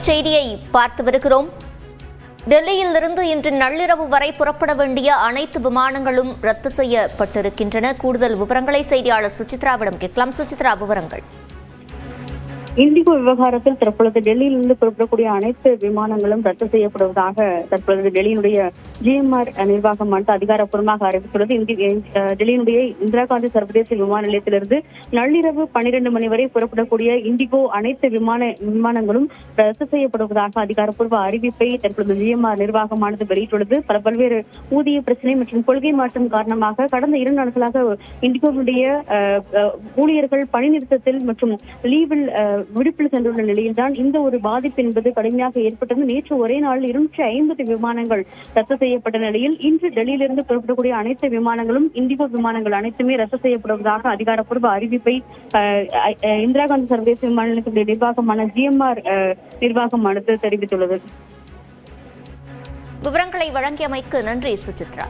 செய்தியை பார்த்து வருகிறோம். டெல்லியிலிருந்து இன்று நள்ளிரவு வரை புறப்பட வேண்டிய அனைத்து விமானங்களும் ரத்து செய்யப்பட்டிருக்கின்றன. கூடுதல் விவரங்களை செய்தியாளர் சுசித்ராவிடம் கேட்கலாம். சுசித்ரா, விவரங்கள். இண்டிகோ விவகாரத்தில் தற்பொழுது டெல்லியிலிருந்து புறப்படக்கூடிய அனைத்து விமானங்களும் ரத்து செய்யப்படுவதாக தற்பொழுது டெல்லியினுடைய ஜிஎம்ஆர் நிர்வாகமானது அதிகாரப்பூர்வமாக அறிவித்துள்ளது. டெல்லியினுடைய இந்திரா காந்தி சர்வதேச விமான நிலையத்திலிருந்து நள்ளிரவு 12 மணி வரை புறப்படக்கூடிய இண்டிகோ அனைத்து விமானங்களும் ரத்து செய்யப்படுவதாக அதிகாரப்பூர்வ அறிவிப்பை தற்பொழுது ஜிஎம்ஆர் நிர்வாகமானது வெளியிட்டுள்ளது. பல்வேறு ஊதிய பிரச்சனை மற்றும் கொள்கை மாற்றம் காரணமாக கடந்த 2 நாட்களாக இண்டிகோவுடைய ஊழியர்கள் பணி நிறுத்தத்தில் மற்றும் லீவில் விடுப்பில் சென்றுள்ள நிலையில்தான் இந்த ஒரு பாதிப்பு என்பது கடுமையாக ஏற்பட்டது. நேற்று ஒரே நாளில் 250 விமானங்கள் ரத்து செய்யப்பட்ட நிலையில் இன்று டெல்லியிலிருந்து புறப்படக்கூடிய அனைத்து விமானங்களும் இண்டிகோ விமானங்கள் அனைத்துமே ரத்து செய்யப்படுவதாக அதிகாரப்பூர்வ அறிவிப்பை இந்திரா காந்தி சர்வதேச விமான நிலையத்துடைய நிர்வாகமான ஜிஎம்ஆர் நிர்வாகமானது தெரிவித்துள்ளது. விவரங்களை வழங்கியமைக்கு நன்றி சுசித்ரா.